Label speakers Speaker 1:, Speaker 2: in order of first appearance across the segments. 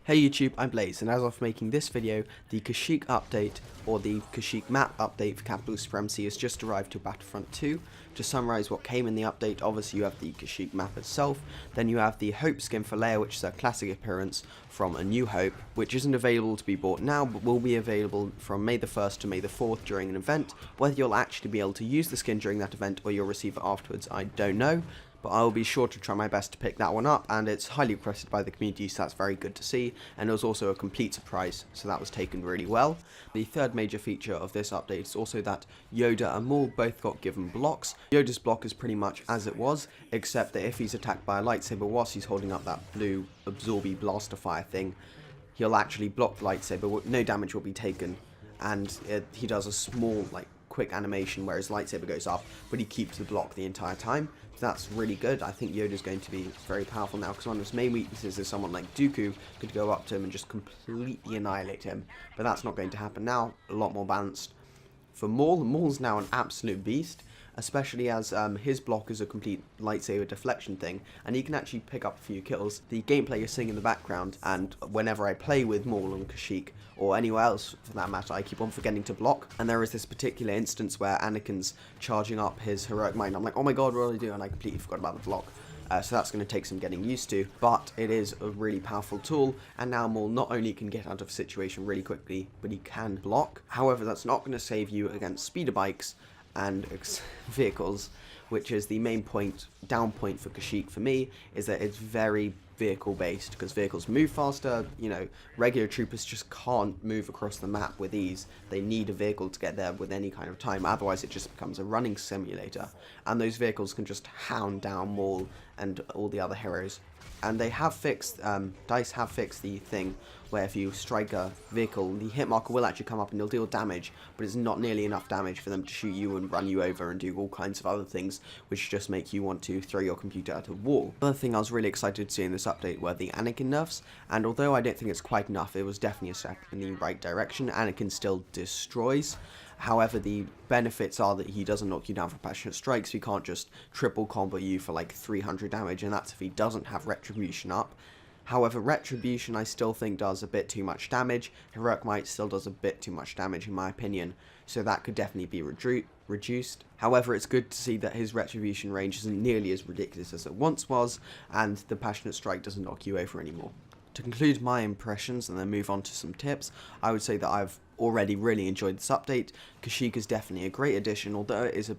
Speaker 1: Hey YouTube, I'm Blaze, and as of making this video, the Kashyyyk update, or the Kashyyyk map update for Capital Supremacy has just arrived to Battlefront 2. To summarise what came in the update, obviously you have the Kashyyyk map itself, then you have the Hope skin for Leia, which is a classic appearance from A New Hope, which isn't available to be bought now, but will be available from May the 1st to May the 4th during an event. Whether you'll actually be able to use the skin during that event or you'll receive it afterwards, I don't know. But I will be sure to try my best to pick that one up, and it's highly requested by the community, so that's very good to see, and it was also a complete surprise, so that was taken really well. The third major feature of this update is also that Yoda and Maul both got given blocks. Yoda's block is pretty much as it was, except that if he's attacked by a lightsaber whilst he's holding up that blue absorby blaster fire thing, he'll actually block the lightsaber, no damage will be taken, and he does a small, quick animation where his lightsaber goes up, but he keeps the block the entire time. So that's really good. I think Yoda's going to be very powerful now, because one of his main weaknesses is someone like Dooku could go up to him and just completely annihilate him, but that's not going to happen now. A lot more balanced. For Maul, Maul's now an absolute beast, especially as his block is a complete lightsaber deflection thing, and he can actually pick up a few kills. The gameplay is singing in the background, and whenever I play with Maul and Kashyyyk, or anywhere else for that matter, I keep on forgetting to block. And there is this particular instance where Anakin's charging up his heroic mind. I'm like, oh my god, what do I do? And I completely forgot about the block. So that's going to take some getting used to, but it is a really powerful tool, and now Maul not only can get out of a situation really quickly, but he can block. However, that's not going to save you against speeder bikes and vehicles, which is the main down point for Kashyyyk for me, is that it's very vehicle based, because vehicles move faster. Regular troopers just can't move across the map with ease. They need a vehicle to get there with any kind of time, otherwise it just becomes a running simulator, and those vehicles can just hound down Maul and all the other heroes. And they have fixed, DICE have fixed the thing where if you strike a vehicle, the hit marker will actually come up and it'll deal damage, but it's not nearly enough damage for them to shoot you and run you over and do all kinds of other things, which just make you want to throw your computer at a wall. Another thing I was really excited to see in this update were the Anakin nerfs, and although I don't think it's quite enough, it was definitely a step in the right direction. Anakin still destroys. However, the benefits are that he doesn't knock you down for passionate strikes. He can't just triple combo you for like 300 damage, and that's if he doesn't have retribution up. However, retribution I still think does a bit too much damage. Heroic might still does a bit too much damage in my opinion, so that could definitely be reduced. However, it's good to see that his retribution range isn't nearly as ridiculous as it once was, and the passionate strike doesn't knock you over anymore. To conclude my impressions and then move on to some tips, I would say that I've already really enjoyed this update. Kashyyyk is definitely a great addition, although it is a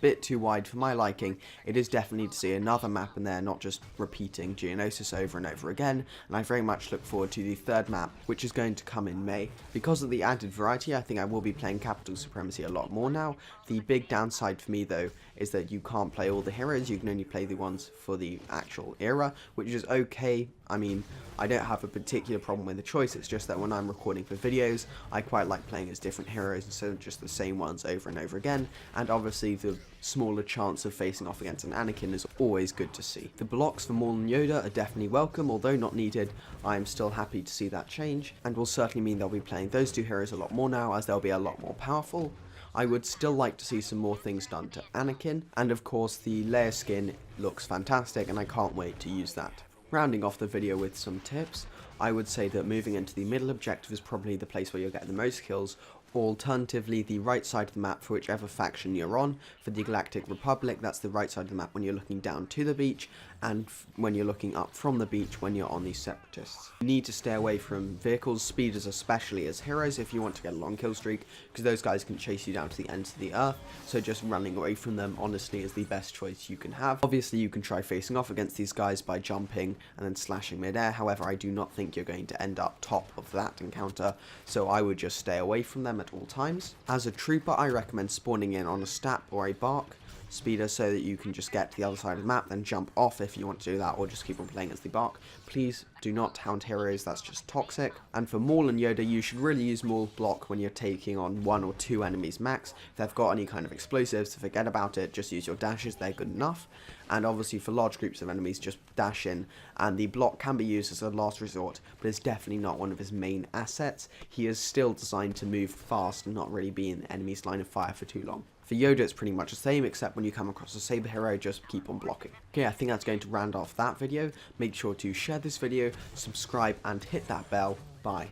Speaker 1: bit too wide for my liking. It is definitely to see another map in there, not just repeating Geonosis over and over again, and I very much look forward to the third map, which is going to come in May. Because of the added variety, I think I will be playing Capital Supremacy a lot more now. The big downside for me though is that you can't play all the heroes, you can only play the ones for the actual era, which is okay. I mean, I don't have a particular problem with the choice, it's just that when I'm recording for videos, I quite like playing as different heroes instead of just the same ones over and over again, and obviously the smaller chance of facing off against an Anakin is always good to see. The blocks for Maul and Yoda are definitely welcome, although not needed. I am still happy to see that change, and will certainly mean they'll be playing those two heroes a lot more now, as they'll be a lot more powerful. I would still like to see some more things done to Anakin, and of course the Leia skin looks fantastic and I can't wait to use that. Rounding off the video with some tips, I would say that moving into the middle objective is probably the place where you'll get the most kills, or alternatively the right side of the map for whichever faction you're on. For the Galactic Republic, that's the right side of the map when you're looking down to the beach, and when you're looking up from the beach when you're on the Separatists. You need to stay away from vehicles, speeders especially as heroes if you want to get a long kill streak, because those guys can chase you down to the ends of the earth, so just running away from them honestly is the best choice you can have. Obviously you can try facing off against these guys by jumping and then slashing mid-air, however I do not think you're going to end up top of that encounter, so I would just stay away from them at all times. As a trooper, I recommend spawning in on a Stap or a Bark speeder so that you can just get to the other side of the map, then jump off if you want to do that, or just keep on playing as the Bark. Please do not hound heroes, that's just toxic. And for Maul and Yoda, you should really use Maul's block when you're taking on 1 or 2 enemies max. If they've got any kind of explosives, forget about it, just use your dashes, they're good enough. And obviously for large groups of enemies, just dash in, and the block can be used as a last resort, but it's definitely not one of his main assets. He is still designed to move fast and not really be in the enemy's line of fire for too long. For Yoda, it's pretty much the same, except when you come across a saber hero, just keep on blocking. Okay, I think that's going to round off that video. Make sure to share this video, subscribe, and hit that bell. Bye.